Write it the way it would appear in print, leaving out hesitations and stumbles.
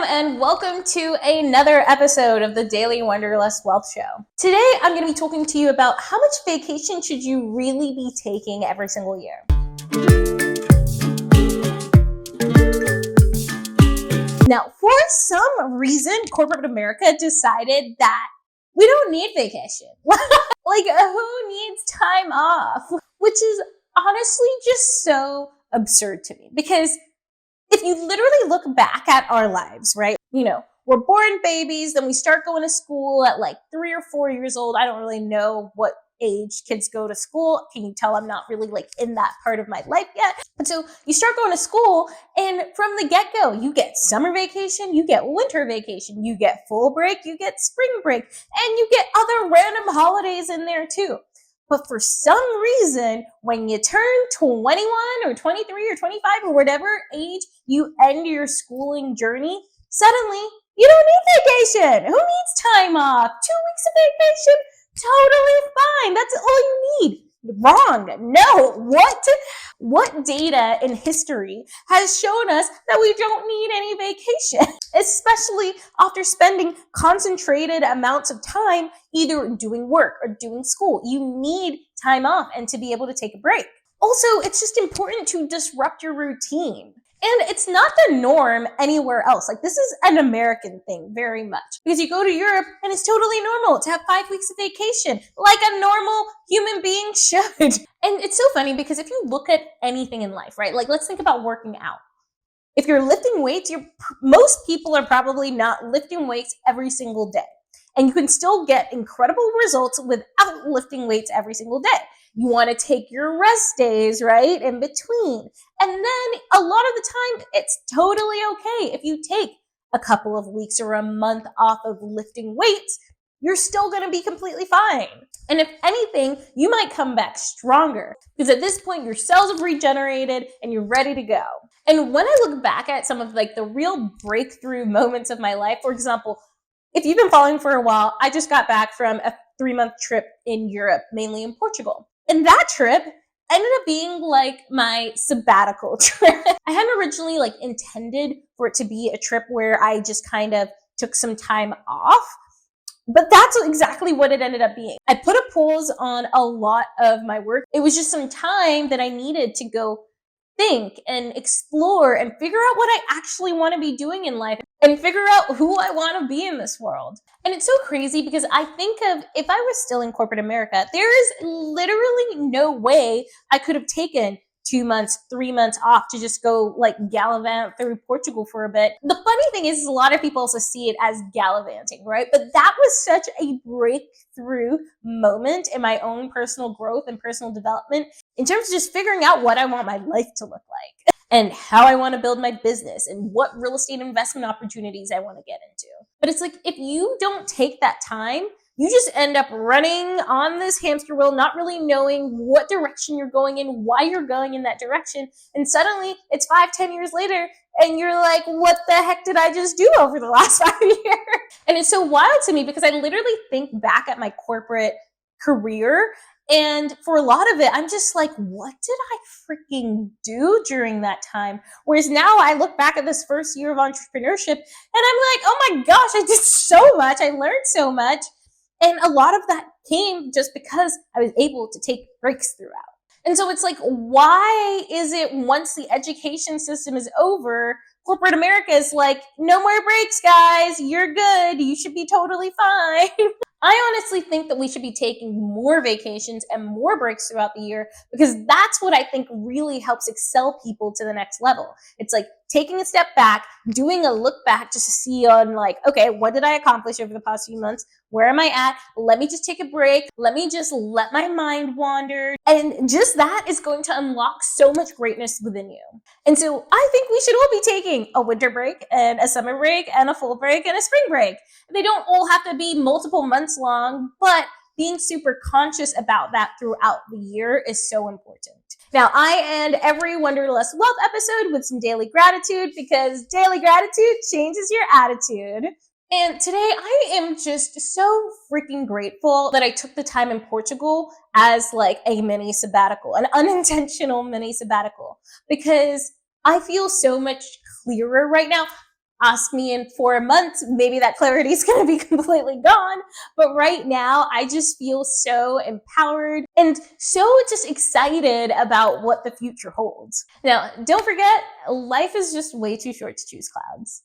and welcome to another episode of the Daily Wanderlust Wealth Show. Today, I'm going to be talking to you about how much vacation should you really be taking every single year. Now, for some reason, corporate America decided that we don't need vacation. Like, who needs time off? Which is honestly just so absurd to me, because if you literally look back at our lives, right? You know, we're born babies, then we start going to school at like 3 or 4 years old. I don't really know what age kids go to school. Can you tell I'm not really like in that part of my life yet? And so you start going to school, and from the get-go, you get summer vacation, you get winter vacation, you get full break, you get spring break, and you get other random holidays in there too. But for some reason, when you turn 21 or 23 or 25 or whatever age you end your schooling journey, suddenly you don't need vacation. Who needs time off? 2 weeks of vacation? Totally fine. That's all you need. Wrong. No. What data in history has shown us that we don't need any vacation, especially after spending concentrated amounts of time either doing work or doing school? You need time off and to be able to take a break. Also, it's just important to disrupt your routine. And it's not the norm anywhere else. Like, this is an American thing very much, because you go to Europe and it's totally normal to have 5 weeks of vacation, like a normal human being should. And it's so funny because if you look at anything in life, right? Like, let's think about working out. If you're lifting weights, most people are probably not lifting weights every single day. And you can still get incredible results without lifting weights every single day. You want to take your rest days, right, in between. And then a lot of the time, it's totally okay if you take a couple of weeks or a month off of lifting weights. You're still going to be completely fine. And if anything, you might come back stronger, because at this point, your cells have regenerated and you're ready to go. And when I look back at some of like the real breakthrough moments of my life, for example, if you've been following for a while, I just got back from a 3-month trip in Europe, mainly in Portugal. And that trip ended up being like my sabbatical trip. I hadn't originally like intended for it to be a trip where I just kind of took some time off, but that's exactly what it ended up being. I put a pause on a lot of my work. It was just some time that I needed to go think and explore and figure out what I actually want to be doing in life and figure out who I want to be in this world. And it's so crazy because I think of, if I was still in corporate America, there is literally no way I could have taken 2 months, 3 months off to just go like gallivant through Portugal for a bit. The funny thing is a lot of people also see it as gallivanting, right? But that was such a breakthrough moment in my own personal growth and personal development in terms of just figuring out what I want my life to look like and how I want to build my business and what real estate investment opportunities I want to get into. But it's like, if you don't take that time, you just end up running on this hamster wheel, not really knowing what direction you're going in, why you're going in that direction. And suddenly it's 5-10 years later and you're like, what the heck did I just do over the last 5 years? And it's so wild to me because I literally think back at my corporate career, and for a lot of it, I'm just like, what did I freaking do during that time? Whereas now I look back at this first year of entrepreneurship and I'm like, oh my gosh, I did so much. I learned so much. And a lot of that came just because I was able to take breaks throughout. And so it's like, why is it once the education system is over, corporate America is like, no more breaks, guys. You're good. You should be totally fine. I honestly think that we should be taking more vacations and more breaks throughout the year, because that's what I think really helps excel people to the next level. It's like taking a step back, doing a look back just to see on like, okay, what did I accomplish over the past few months? Where am I at? Let me just take a break. Let me just let my mind wander. And just that is going to unlock so much greatness within you. And so I think we should all be taking a winter break and a summer break and a full break and a spring break. They don't all have to be multiple months long, but being super conscious about that throughout the year is so important. Now, I end every Wanderlust Wealth episode with some daily gratitude, because daily gratitude changes your attitude. And today I am just so freaking grateful that I took the time in Portugal as like a mini sabbatical, an unintentional mini sabbatical, because I feel so much clearer right now. Ask me in 4 months, maybe that clarity is going to be completely gone. But right now, I just feel so empowered and so just excited about what the future holds. Now, don't forget, life is just way too short to choose clouds.